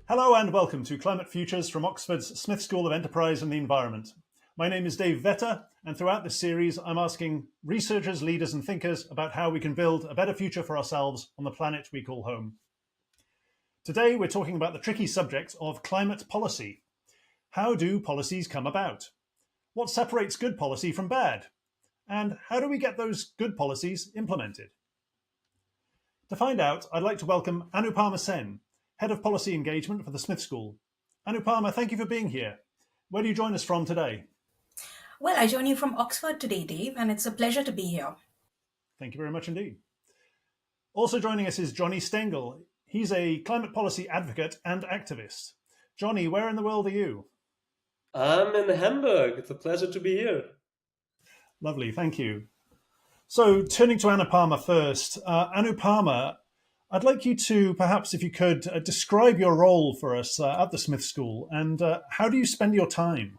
Hello and welcome to Climate Futures from Oxford's Smith School of Enterprise and the Environment. My name is Dave Vetter, and throughout this series, I'm asking researchers, leaders, and thinkers about how we can build a better future for ourselves on the planet we call home. Today, we're talking about the tricky subject of climate policy. How do policies come about? What separates good policy from bad? And how do we get those good policies implemented? To find out, I'd like to welcome Anupama, Head of Policy Engagement for the Smith School. Anupama, thank you for being here. Where do you join us from today? Well, I join you from Oxford today, Dave, and it's a pleasure to be here. Thank you very much indeed. Also joining us is Johnny Stengel. He's a climate policy advocate and activist. Johnny, where in the world are you? I'm in Hamburg. It's a pleasure to be here. Lovely, thank you. So turning to Anupama first. Anupama, I'd like you to, perhaps if you could, describe your role for us at the Smith School and how do you spend your time?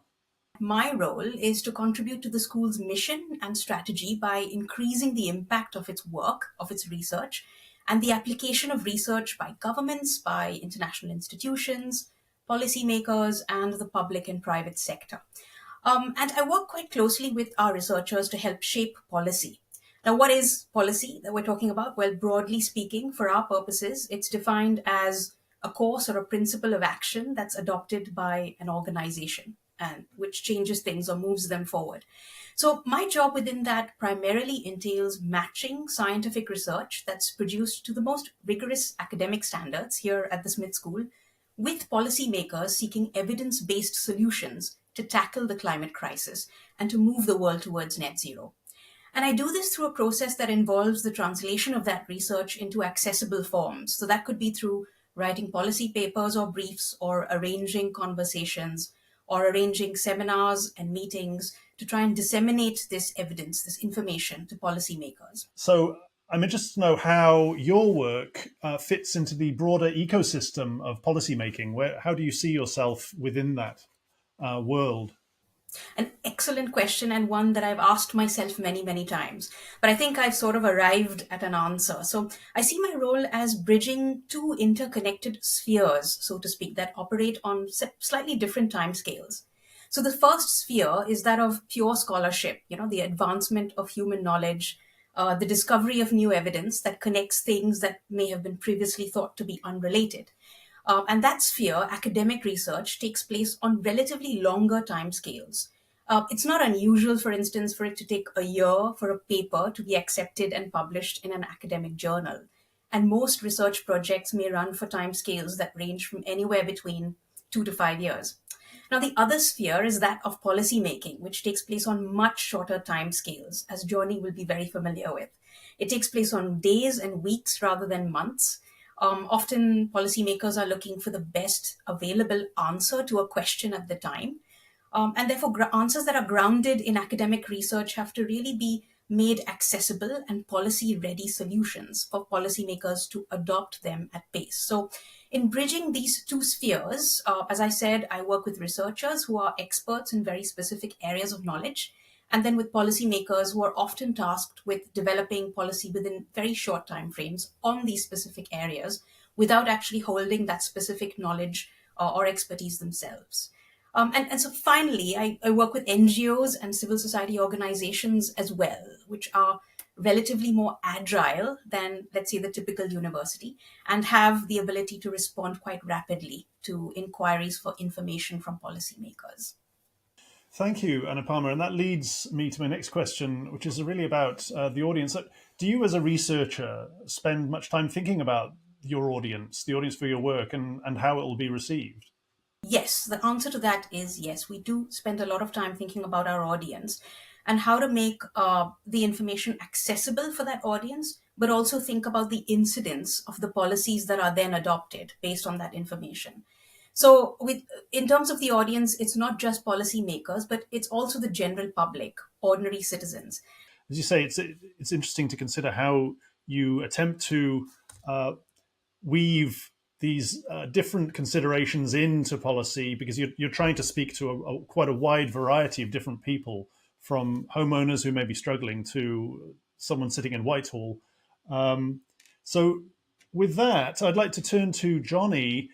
My role is to contribute to the school's mission and strategy by increasing the impact of its work, of its research, and the application of research by governments, by international institutions, policymakers, and the public and private sector. And I work quite closely with our researchers to help shape policy. Now, what is policy that we're talking about? Well, broadly speaking, for our purposes, it's defined as a course or a principle of action that's adopted by an organization and which changes things or moves them forward. So my job within that primarily entails matching scientific research that's produced to the most rigorous academic standards here at the Smith School with policymakers seeking evidence-based solutions to tackle the climate crisis and to move the world towards net zero. And I do this through a process that involves the translation of that research into accessible forms. So that could be through writing policy papers or briefs or arranging conversations or arranging seminars and meetings to try and disseminate this evidence, this information to policymakers. So I'm interested to know how your work fits into the broader ecosystem of policymaking. How do you see yourself within that world? An excellent question and one that I've asked myself many, many times. But I think I've sort of arrived at an answer. So I see my role as bridging two interconnected spheres, so to speak, that operate on slightly different timescales. So the first sphere is that of pure scholarship, the advancement of human knowledge, the discovery of new evidence that connects things that may have been previously thought to be unrelated. And that sphere, academic research, takes place on relatively longer timescales. It's not unusual, for instance, for it to take a year for a paper to be accepted and published in an academic journal. And most research projects may run for timescales that range from anywhere between 2 to 5 years. Now, the other sphere is that of policymaking, which takes place on much shorter timescales, as Johnny will be very familiar with. It takes place on days and weeks rather than months. Often policymakers are looking for the best available answer to a question at the time. And therefore, answers that are grounded in academic research have to really be made accessible and policy-ready solutions for policymakers to adopt them at pace. So in bridging these two spheres, as I said, I work with researchers who are experts in very specific areas of knowledge, and then with policymakers who are often tasked with developing policy within very short timeframes on these specific areas without actually holding that specific knowledge or expertise themselves. And so finally, I work with NGOs and civil society organizations as well, which are relatively more agile than, let's say, the typical university and have the ability to respond quite rapidly to inquiries for information from policymakers. Thank you, Anupama. And that leads me to my next question, which is really about the audience. Do you, as a researcher, spend much time thinking about your audience, the audience for your work, and how it will be received? Yes, the answer to that is yes. We do spend a lot of time thinking about our audience and how to make the information accessible for that audience, but also think about the incidence of the policies that are then adopted based on that information. So in terms of the audience, it's not just policymakers, but it's also the general public, ordinary citizens. As you say, it's interesting to consider how you attempt to weave these different considerations into policy, because you're trying to speak to quite a wide variety of different people, from homeowners who may be struggling to someone sitting in Whitehall. So with that, I'd like to turn to Johnny.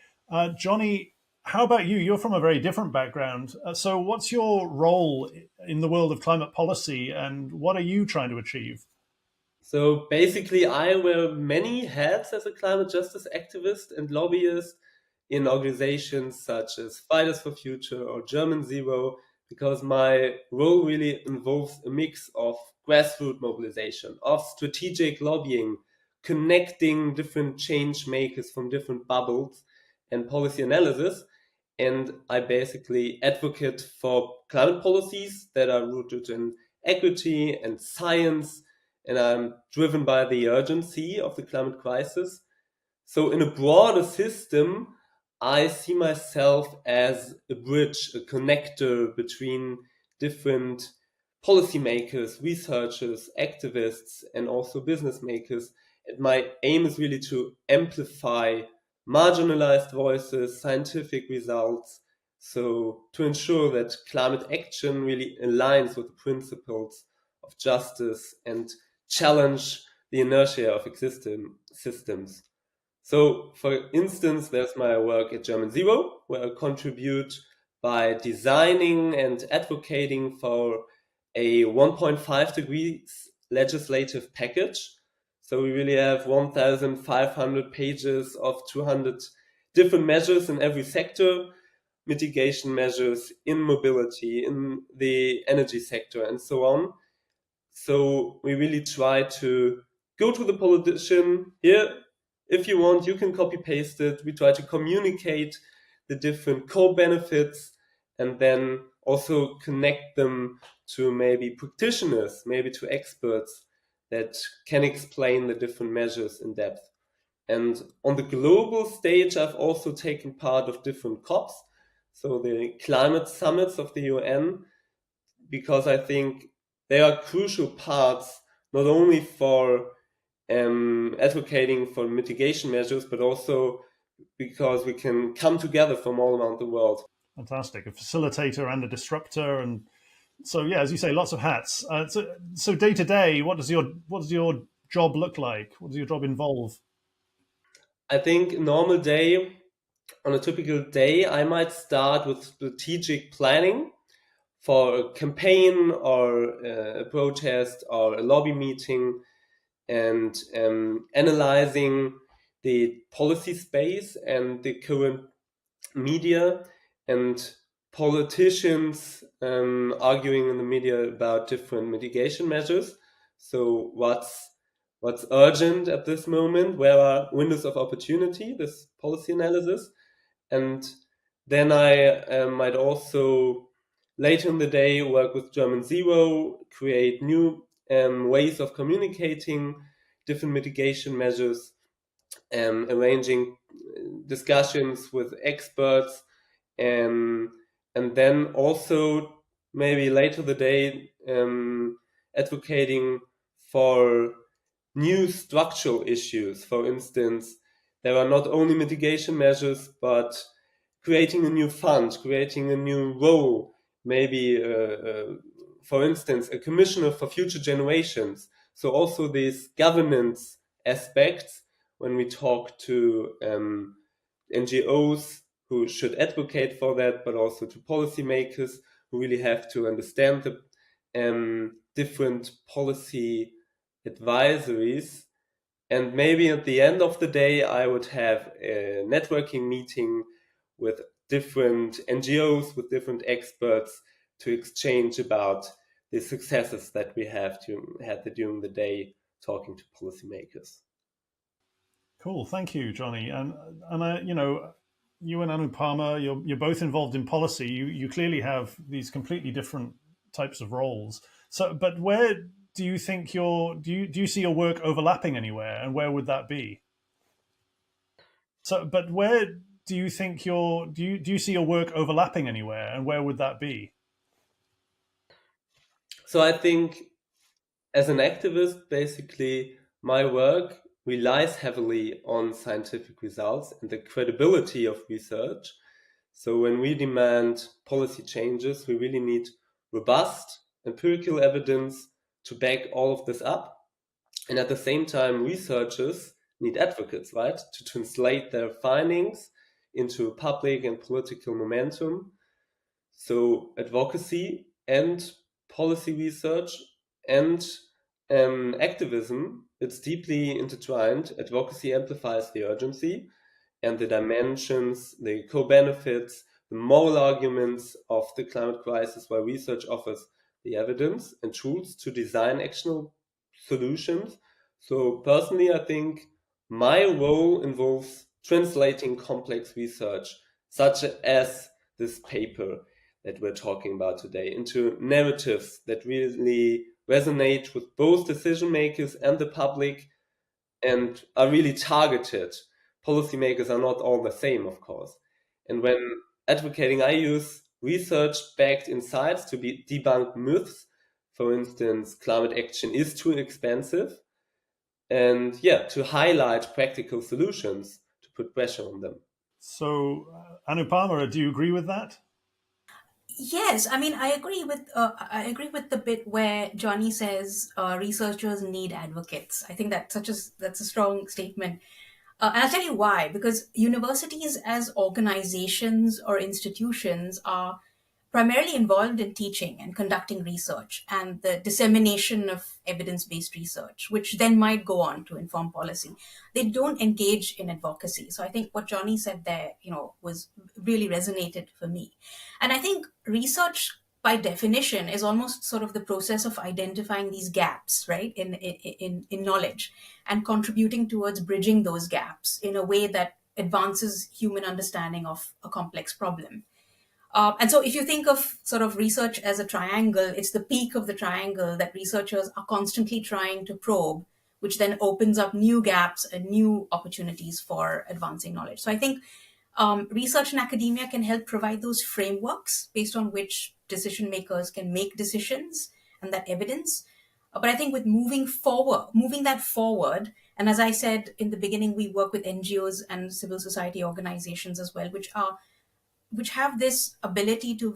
Johnny, how about you? You're from a very different background. So, what's your role in the world of climate policy, and what are you trying to achieve? So basically, I wear many hats as a climate justice activist and lobbyist in organizations such as Fridays for Future or German Zero, because my role really involves a mix of grassroots mobilization, of strategic lobbying, connecting different change makers from different bubbles, and policy analysis. And I basically advocate for climate policies that are rooted in equity and science, and I'm driven by the urgency of the climate crisis. So, in a broader system, I see myself as a bridge, a connector between different policymakers, researchers, activists, and also business makers. And my aim is really to amplify marginalized voices, scientific results, so to ensure that climate action really aligns with the principles of justice and challenge the inertia of existing systems. So, for instance, there's my work at German Zero, where I contribute by designing and advocating for a 1.5 degrees legislative package. So, we really have 1,500 pages of 200 different measures in every sector, mitigation measures in mobility, in the energy sector, and so on. So we really try to go to the politician here. If you want, you can copy paste it. We try to communicate the different co-benefits and then also connect them to maybe practitioners, maybe to experts that can explain the different measures in depth. And on the global stage, I've also taken part of different COPs, so the climate summits of the UN, because I think they are crucial parts not only for advocating for mitigation measures, but also because we can come together from all around the world. Fantastic, a facilitator and a disruptor, and so yeah, as you say, lots of hats. So day to day, what does your job look like? What does your job involve? I think a normal day, on a typical day, I might start with strategic planning for a campaign or a protest or a lobby meeting, and analyzing the policy space and the current media and politicians arguing in the media about different mitigation measures. So what's urgent at this moment? Where are windows of opportunity? This policy analysis, and then I might also later in the day work with German Zero, create new ways of communicating different mitigation measures, arranging discussions with experts, um, and then also maybe later the day advocating for new structural issues. For instance, there are not only mitigation measures, but creating a new fund, creating a new role, maybe, for instance, a commissioner for future generations. So also these governance aspects when we talk to NGOs who should advocate for that, but also to policymakers who really have to understand the different policy advisories. And maybe at the end of the day, I would have a networking meeting with different NGOs, with different experts to exchange about the successes that we have had during the day talking to policymakers. Cool, thank you, Johnny. And you and Anupama, you're both involved in policy. You clearly have these completely different types of roles. So, but where do you think do you see your work overlapping anywhere, and where would that be? So, but where do you think do you see your work overlapping anywhere, and where would that be? So I think as an activist, basically, my work relies heavily on scientific results and the credibility of research. So when we demand policy changes, we really need robust empirical evidence to back all of this up. And at the same time, researchers need advocates, right, to translate their findings into public and political momentum. So advocacy and policy research and activism, it's deeply intertwined. Advocacy amplifies the urgency and the dimensions, the co-benefits, the moral arguments of the climate crisis, while research offers the evidence and tools to design actionable solutions. So personally, I think my role involves translating complex research, such as this paper that we're talking about today, into narratives that really resonate with both decision makers and the public and are really targeted. Policymakers are not all the same, of course. And when advocating, I use research-backed insights to debunk myths. For instance, climate action is too expensive. And to highlight practical solutions to put pressure on them. So, Anupama, do you agree with that? Yes, I mean I agree with the bit where Johnny says researchers need advocates. I think that's a strong statement, and I'll tell you why. Because universities as organizations or institutions are primarily involved in teaching and conducting research and the dissemination of evidence-based research, which then might go on to inform policy. They don't engage in advocacy. So I think what Johnny said there, was really resonated for me. And I think research by definition is almost sort of the process of identifying these gaps, right, in knowledge and contributing towards bridging those gaps in a way that advances human understanding of a complex problem. And so if you think of sort of research as a triangle, it's the peak of the triangle that researchers are constantly trying to probe, which then opens up new gaps and new opportunities for advancing knowledge. So I think research in academia can help provide those frameworks based on which decision makers can make decisions and that evidence. But I think with moving that forward, and as I said in the beginning, we work with NGOs and civil society organizations as well, which have this ability to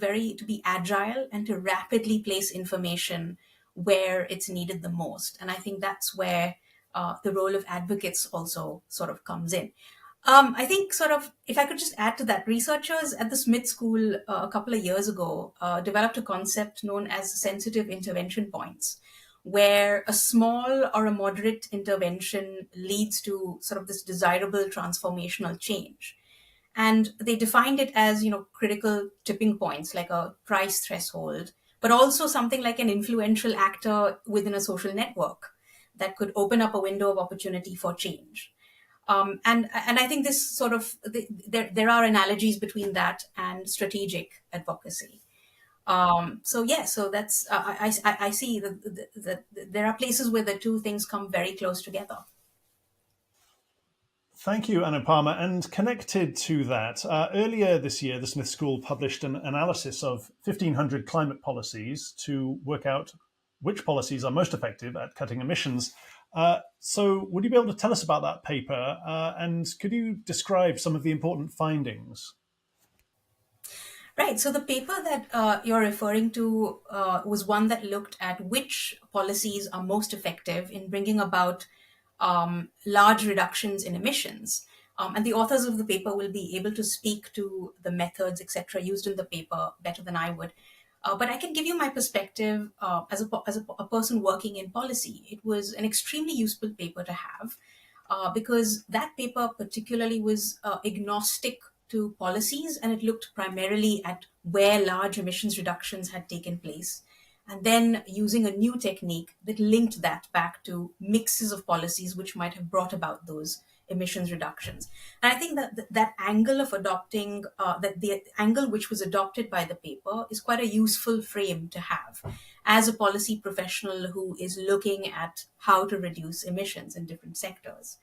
be agile and to rapidly place information where it's needed the most. And I think that's where the role of advocates also sort of comes in. I think sort of, if I could just add to that, researchers at the Smith School a couple of years ago developed a concept known as sensitive intervention points, where a small or a moderate intervention leads to sort of this desirable transformational change. And they defined it as, critical tipping points, like a price threshold, but also something like an influential actor within a social network that could open up a window of opportunity for change. And I think this sort of, there are analogies between that and strategic advocacy. So that's, I see that there are places where the two things come very close together. Thank you, Anupama. And connected to that, earlier this year, the Smith School published an analysis of 1,500 climate policies to work out which policies are most effective at cutting emissions. So would you be able to tell us about that paper? And could you describe some of the important findings? Right. So the paper that you're referring to was one that looked at which policies are most effective in bringing about large reductions in emissions. And the authors of the paper will be able to speak to the methods, etc., used in the paper better than I would. But I can give you my perspective as a person working in policy. It was an extremely useful paper to have because that paper particularly was agnostic to policies, and it looked primarily at where large emissions reductions had taken place. And then using a new technique that linked that back to mixes of policies which might have brought about those emissions reductions. And I think that angle of adopting, that the angle which was adopted by the paper is quite a useful frame to have as a policy professional who is looking at how to reduce emissions in different sectors.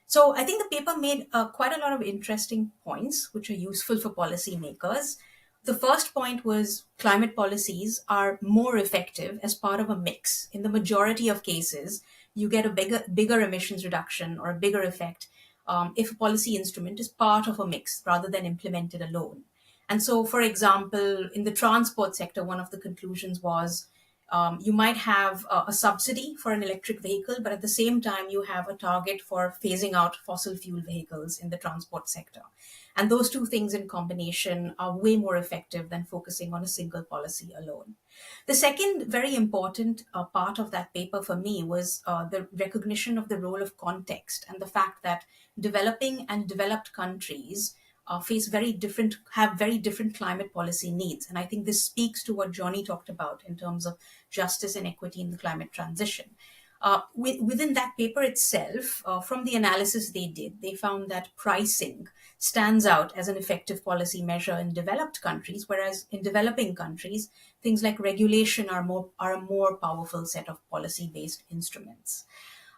So I think the paper made quite a lot of interesting points which are useful for policymakers. The first point was climate policies are more effective as part of a mix. In the majority of cases, you get a bigger emissions reduction or a bigger effect if a policy instrument is part of a mix rather than implemented alone. And so, for example, in the transport sector, one of the conclusions was You might have a subsidy for an electric vehicle, but at the same time, you have a target for phasing out fossil fuel vehicles in the transport sector. And those two things in combination are way more effective than focusing on a single policy alone. The second very important part of that paper for me was the recognition of the role of context and the fact that developing and developed countries have very different climate policy needs. And I think this speaks to what Johnny talked about in terms of justice and equity in the climate transition. Within that paper itself, from the analysis they did, they found that pricing stands out as an effective policy measure in developed countries, whereas in developing countries, things like regulation are a more powerful set of policy-based instruments.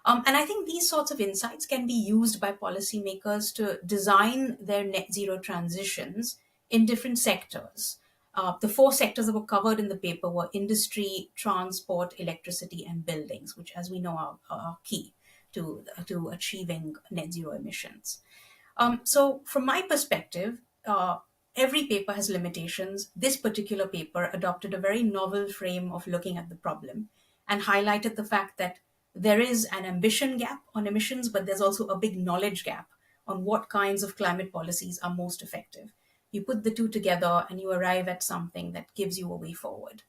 And I think these sorts of insights can be used by policymakers to design their net zero transitions in different sectors. The four sectors that were covered in the paper were industry, transport, electricity, and buildings, which, as we know, are key to achieving net zero emissions. So from my perspective, every paper has limitations. This particular paper adopted a very novel frame of looking at the problem and highlighted the fact that there is an ambition gap on emissions, but there's also a big knowledge gap on what kinds of climate policies are most effective. You put the two together and you arrive at something that gives you a way forward.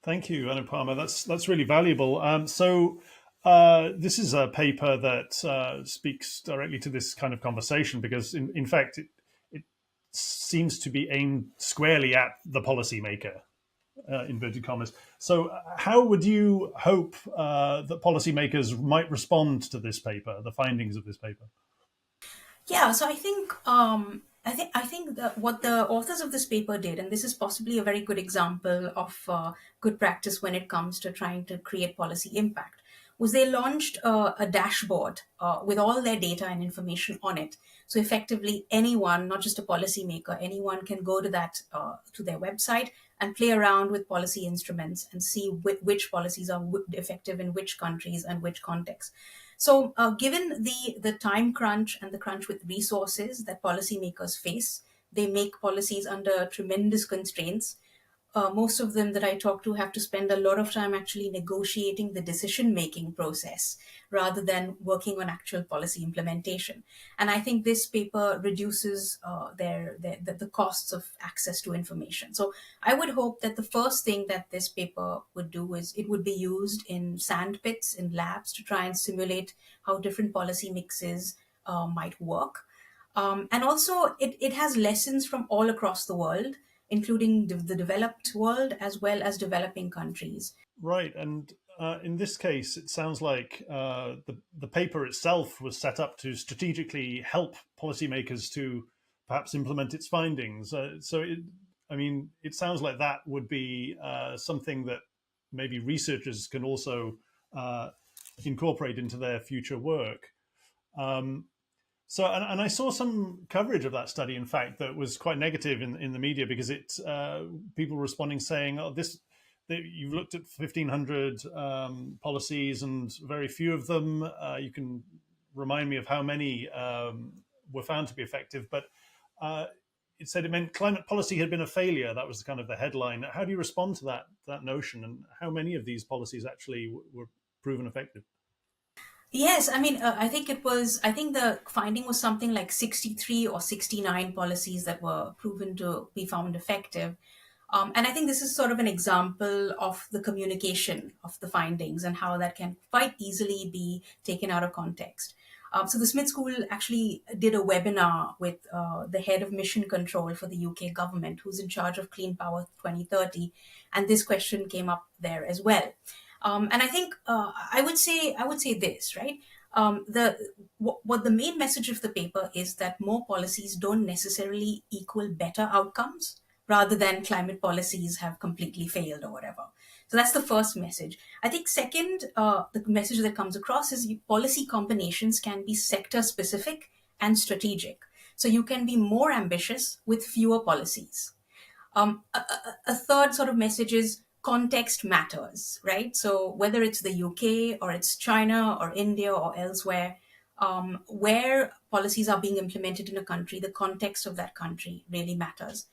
Thank you, Anupama. That's really valuable. This is a paper that speaks directly to this kind of conversation because, in fact, it seems to be aimed squarely at the policymaker, inverted commas. So how would you hope that policymakers might respond to this paper, the findings of this paper? Yeah, so I think that what the authors of this paper did, and this is possibly a very good example of good practice when it comes to trying to create policy impact, was they launched a dashboard with all their data and information on it. So effectively, anyone, not just a policymaker, anyone can go to to their website and play around with policy instruments and see which policies are effective in which countries and which contexts. So given the time crunch and the crunch with resources that policymakers face, they make policies under tremendous constraints. Most of them that I talk to have to spend a lot of time actually negotiating the decision-making process rather than working on actual policy implementation. And I think this paper reduces the costs of access to information. So I would hope that the first thing that this paper would do is it would be used in sandpits, in labs, to try and simulate how different policy mixes might work. And also, it has lessons from all across the world, including the developed world as well as developing countries. Right. And in this case, it sounds like the paper itself was set up to strategically help policymakers to perhaps implement its findings. It sounds like that would be something that maybe researchers can also incorporate into their future work. And I saw some coverage of that study, in fact, that was quite negative in the media because people responding saying, you've looked at 1,500 policies and very few of them. You can remind me of how many were found to be effective, but it said it meant climate policy had been a failure. That was kind of the headline. How do you respond to that notion, and how many of these policies actually were proven effective? Yes, I mean, I think the finding was something like 63 or 69 policies that were proven to be found effective. And I think this is sort of an example of the communication of the findings and how that can quite easily be taken out of context. So the Smith School actually did a webinar with the head of mission control for the UK government, who's in charge of Clean Power 2030. And this question came up there as well. And I think I would say this, right? What the main message of the paper is that more policies don't necessarily equal better outcomes, rather than climate policies have completely failed or whatever. So that's the first message. I think second, the message that comes across is policy combinations can be sector specific and strategic. So you can be more ambitious with fewer policies. A third sort of message is context matters, right? So whether it's the UK or it's China or India or elsewhere, where policies are being implemented in a country, the context of that country really matters.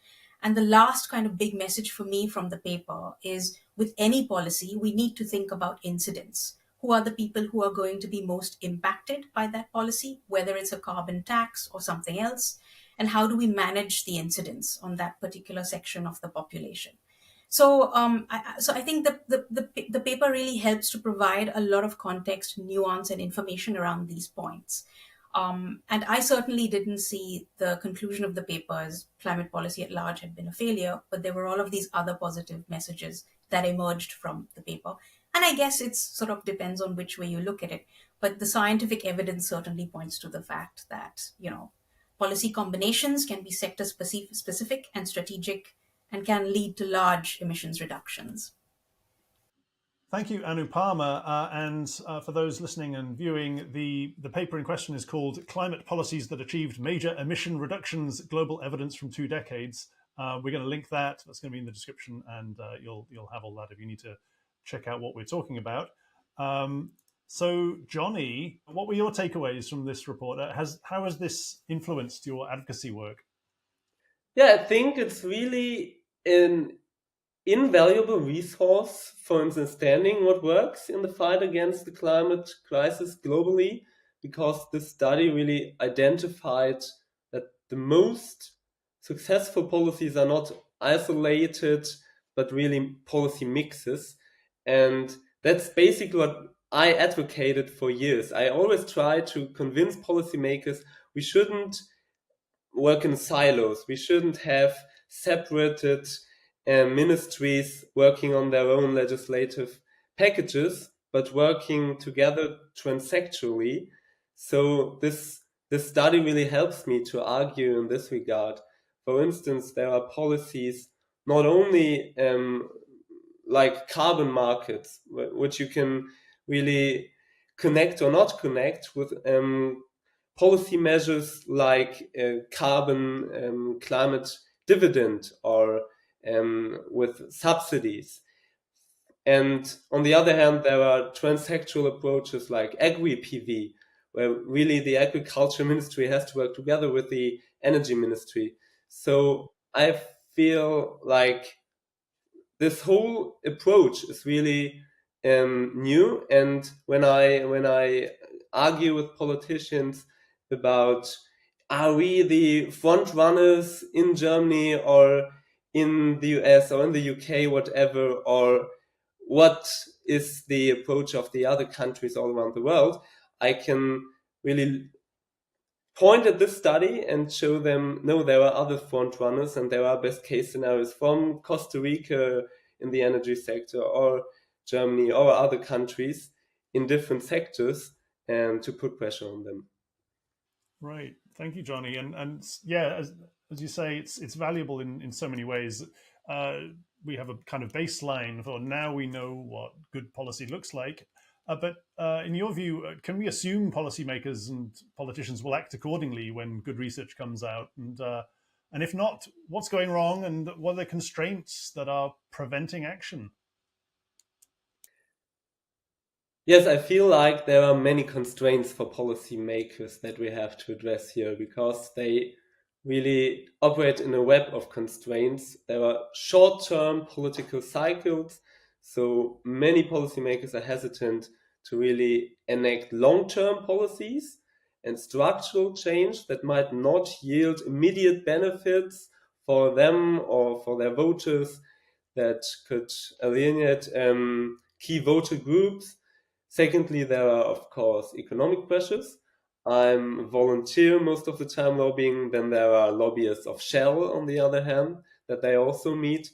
And the last kind of big message for me from the paper is with any policy, we need to think about incidents. Who are the people who are going to be most impacted by that policy, whether it's a carbon tax or something else, and how do we manage the incidents on that particular section of the population? So, I think the paper really helps to provide a lot of context, nuance, and information around these points. And I certainly didn't see the conclusion of the paper as climate policy at large had been a failure, but there were all of these other positive messages that emerged from the paper. And I guess it sort of depends on which way you look at it. But the scientific evidence certainly points to the fact that, policy combinations can be sector specific and strategic and can lead to large emissions reductions. Thank you, Anupama. And for those listening and viewing, the paper in question is called Climate Policies That Achieved Major Emission Reductions, Global Evidence from 2 Decades. We're going to link that. That's going to be in the description, and you'll have all that if you need to check out what we're talking about. So, Johnny, what were your takeaways from this report? How has this influenced your advocacy work? Yeah, I think it's really an invaluable resource for understanding what works in the fight against the climate crisis globally, because this study really identified that the most successful policies are not isolated, but really policy mixes. And that's basically what I advocated for years. I always try to convince policymakers we shouldn't work in silos. We shouldn't have separated ministries working on their own legislative packages, but working together transactionally. So this study really helps me to argue in this regard. For instance, there are policies not only like carbon markets, which you can really connect or not connect with policy measures like carbon climate dividend or with subsidies. And on the other hand, there are transsectoral approaches like agri-PV, where really the agriculture ministry has to work together with the energy ministry. So I feel like this whole approach is really new. And when I argue with politicians about are we the front runners in Germany or in the US or in the UK, whatever, or what is the approach of the other countries all around the world, I can really point at this study and show them, no, there are other front runners and there are best case scenarios from Costa Rica in the energy sector or Germany or other countries in different sectors, and to put pressure on them. Right. Thank you, Johnny. And yeah, as you say, it's valuable in so many ways. We have a kind of baseline for now we know what good policy looks like. But in your view, can we assume policymakers and politicians will act accordingly when good research comes out? And if not, what's going wrong and what are the constraints that are preventing action? Yes, I feel like there are many constraints for policymakers that we have to address here, because they really operate in a web of constraints. There are short-term political cycles, so many policymakers are hesitant to really enact long-term policies and structural change that might not yield immediate benefits for them or for their voters, that could alienate key voter groups. Secondly, there are, of course, economic pressures. I'm a volunteer most of the time lobbying. Then there are lobbyists of Shell, on the other hand, that they also meet.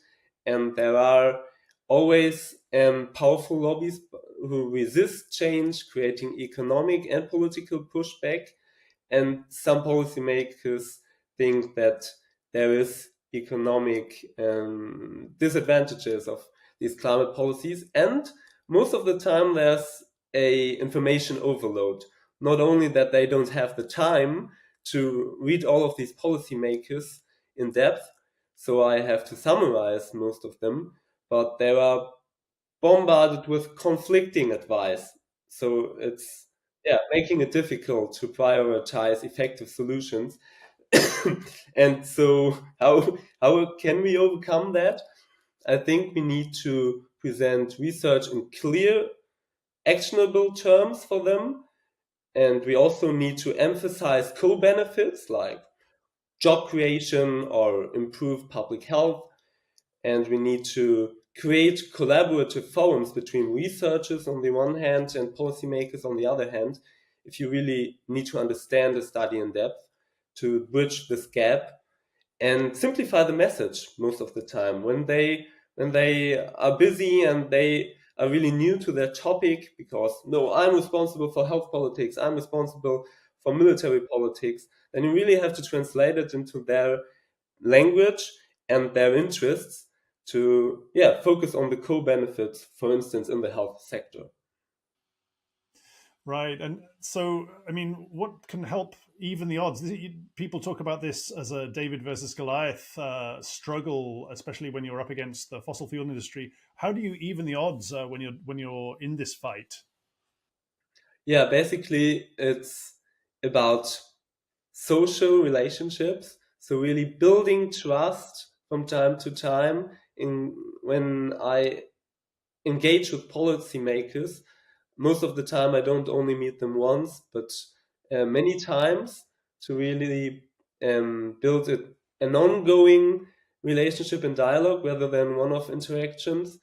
And there are always powerful lobbies who resist change, creating economic and political pushback. And some policymakers think that there is economic disadvantages of these climate policies. And most of the time there's a information overload. Not only that they don't have the time to read all of these policymakers in depth, so I have to summarize most of them, but they are bombarded with conflicting advice. So it's making it difficult to prioritize effective solutions. And so how can we overcome that? I think we need to present research in clear, actionable terms for them. And we also need to emphasize co-benefits like job creation or improve public health. And we need to create collaborative forums between researchers on the one hand and policymakers on the other hand, if you really need to understand the study in depth, to bridge this gap and simplify the message most of the time when they are busy and they are really new to their topic, because no, I'm responsible for health politics, I'm responsible for military politics, then you really have to translate it into their language and their interests to focus on the co-benefits, for instance, in the health sector. Right. And so, I mean, what can help even the odds? People talk about this as a David versus Goliath struggle, especially when you're up against the fossil fuel industry. How do you even the odds when you're in this fight? Yeah, basically it's about social relationships. So really building trust from time to time when I engage with policymakers. Most of the time I don't only meet them once, but many times, to really build an ongoing relationship and dialogue rather than one-off interactions.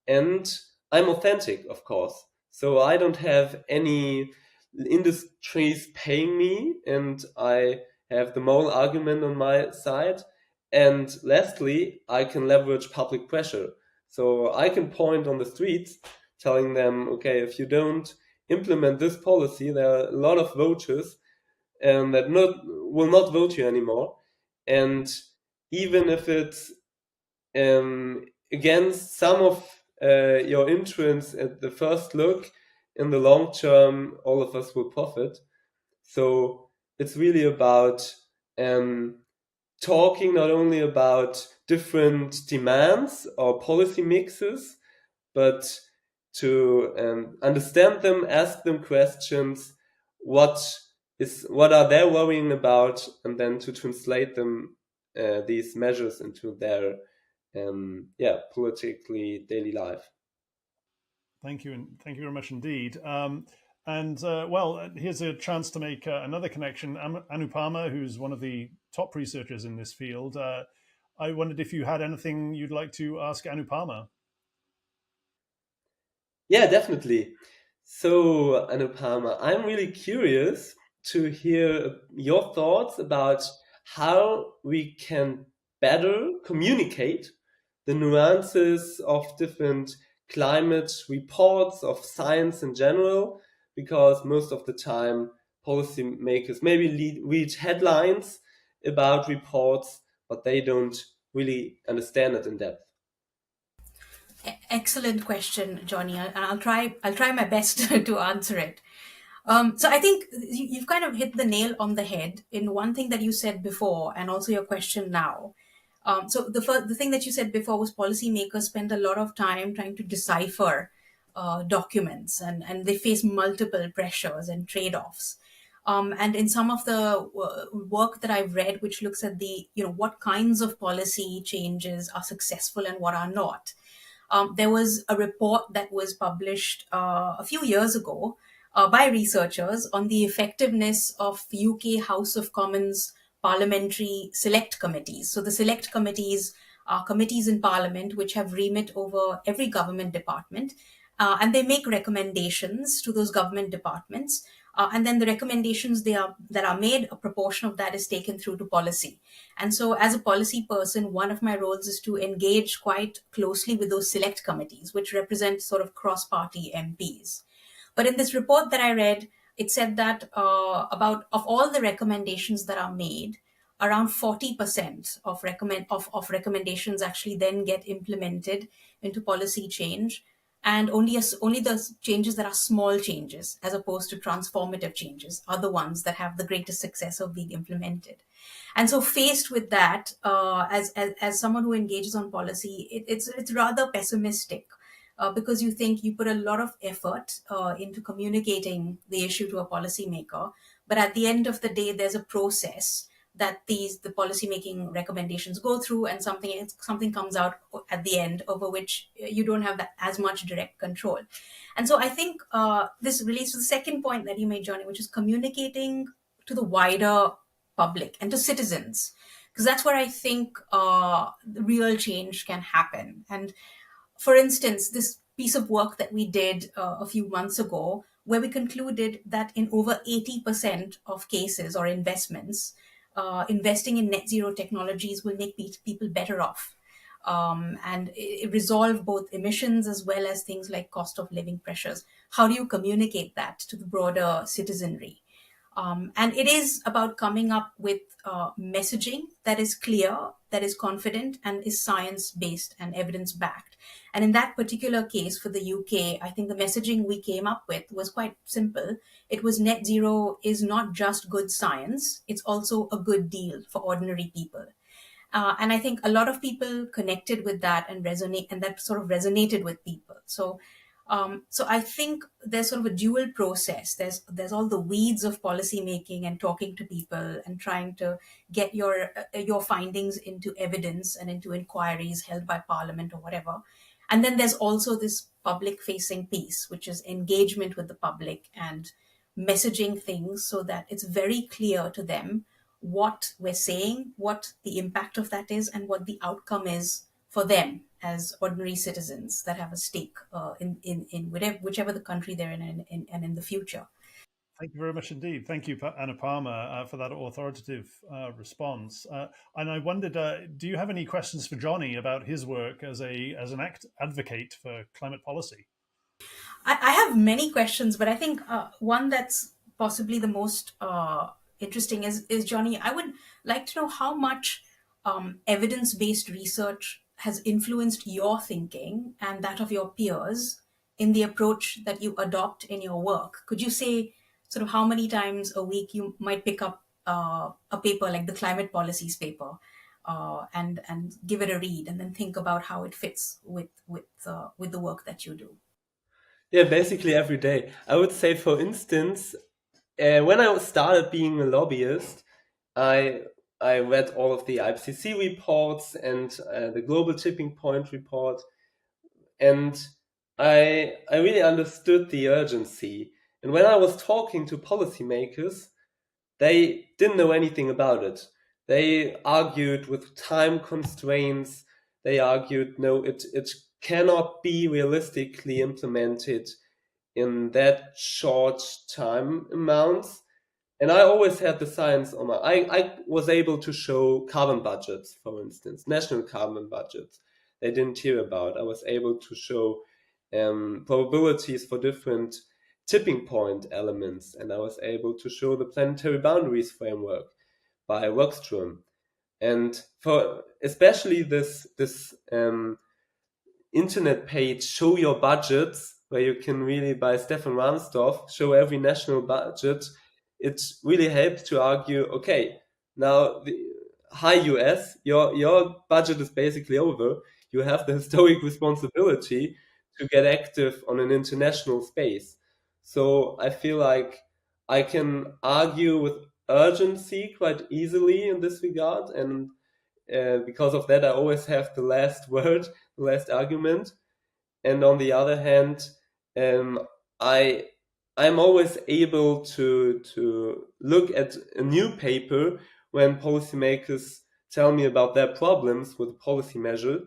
And I'm authentic, of course. So I don't have any industries paying me, and I have the moral argument on my side. And lastly, I can leverage public pressure. So I can point on the streets telling them, okay, if you don't implement this policy, there are a lot of voters that will not vote you anymore. And even if it's against some of your interests at the first look, in the long term, all of us will profit. So it's really about talking not only about different demands or policy mixes, but to understand them, ask them questions, what are they worrying about, and then to translate them these measures into their politically daily life. Thank you, and thank you very much indeed. Here's a chance to make another connection. Anupama, who's one of the top researchers in this field, I wondered if you had anything you'd like to ask Anupama. Yeah, definitely. So, Anupama, I'm really curious to hear your thoughts about how we can better communicate the nuances of different climate reports, of science in general, because most of the time policymakers maybe read headlines about reports, but they don't really understand it in depth. Excellent question, Johnny, and I'll try my best to answer it. So I think you've kind of hit the nail on the head in one thing that you said before, and also your question now. So the thing that you said before was policymakers spend a lot of time trying to decipher documents, and they face multiple pressures and trade-offs. And in some of the work that I've read, which looks at what kinds of policy changes are successful and what are not. There was a report that was published a few years ago by researchers on the effectiveness of UK House of Commons parliamentary select committees. So the select committees are committees in Parliament which have remit over every government department, and they make recommendations to those government departments. And then the recommendations that are made, a proportion of that is taken through to policy. And so as a policy person, one of my roles is to engage quite closely with those select committees, which represent sort of cross-party MPs. But in this report that I read, it said that of all the recommendations that are made, around 40% of recommendations actually then get implemented into policy change. And only the changes that are small changes, as opposed to transformative changes, are the ones that have the greatest success of being implemented. And so, faced with that, as someone who engages on policy, it's rather pessimistic, because you think you put a lot of effort into communicating the issue to a policymaker, but at the end of the day, there's a process that the policymaking recommendations go through, and something comes out at the end over which you don't have as much direct control. And so I think this relates to the second point that you made, Johnny, which is communicating to the wider public and to citizens, because that's where I think the real change can happen. And for instance, this piece of work that we did a few months ago, where we concluded that in over 80% of cases or investments, investing in net zero technologies will make people better off. And it resolve both emissions as well as things like cost of living pressures. How do you communicate that to the broader citizenry? And it is about coming up with messaging that is clear, that is confident, and is science-based and evidence-backed. And in that particular case for the UK, I think the messaging we came up with was quite simple. It was net zero is not just good science, it's also a good deal for ordinary people. And I think a lot of people connected with that and that sort of resonated with people. So I think there's sort of a dual process. There's all the weeds of policy making and talking to people and trying to get your findings into evidence and into inquiries held by Parliament or whatever. And then there's also this public facing piece, which is engagement with the public and messaging things so that it's very clear to them what we're saying, what the impact of that is, and what the outcome is for them as ordinary citizens that have a stake in whichever the country they're in and in the future. Thank you very much indeed. Thank you, Anupama, for that authoritative response. And I wondered, do you have any questions for Johnny about his work as an advocate for climate policy? I have many questions, but I think one that's possibly the most interesting is Johnny, I would like to know how much evidence-based research has influenced your thinking and that of your peers in the approach that you adopt in your work. Could you say sort of how many times a week you might pick up a paper like the climate policies paper and give it a read and then think about how it fits with the work that you do? Yeah, basically every day. I would say, for instance, when I started being a lobbyist, I read all of the IPCC reports and the Global Tipping Point report, and I really understood the urgency. And when I was talking to policymakers, they didn't know anything about it. They argued with time constraints. They argued, no, it cannot be realistically implemented in that short time amounts. And I always had the science on I was able to show carbon budgets, for instance, national carbon budgets they didn't hear about. I was able to show probabilities for different tipping point elements, and I was able to show the planetary boundaries framework by Rockström. And for especially this internet page, Show Your Budgets, where you can really, by Stefan Rahmstorff, show every national budget, it really helped to argue, okay, now hi US, your budget is basically over. You have the historic responsibility to get active on an international space. So I feel like I can argue with urgency quite easily in this regard, and because of that, I always have the last word, the last argument. And on the other hand, I'm always able to look at a new paper when policymakers tell me about their problems with a policy measure,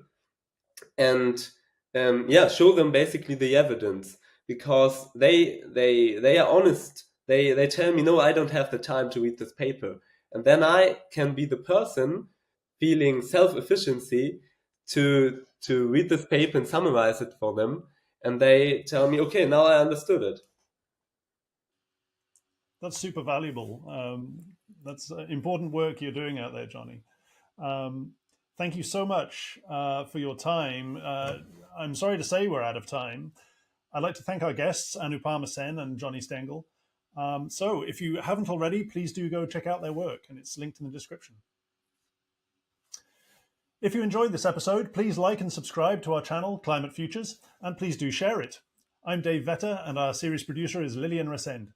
and show them basically the evidence, because they are honest. They tell me, no, I don't have the time to read this paper, and then I can be the person feeling self-efficiency to read this paper and summarize it for them, and they tell me, okay, now I understood it. That's super valuable. That's important work you're doing out there, Johnny. Thank you so much for your time. I'm sorry to say we're out of time. I'd like to thank our guests, Anupama Sen and Johnny Stengel. So if you haven't already, please do go check out their work, and it's linked in the description. If you enjoyed this episode, please like and subscribe to our channel, Climate Futures, and please do share it. I'm Dave Vetter, and our series producer is Lillian Resend.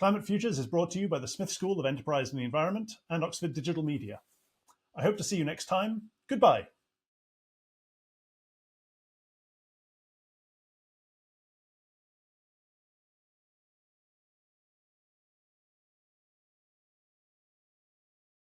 Climate Futures is brought to you by the Smith School of Enterprise and the Environment and Oxford Digital Media. I hope to see you next time. Goodbye.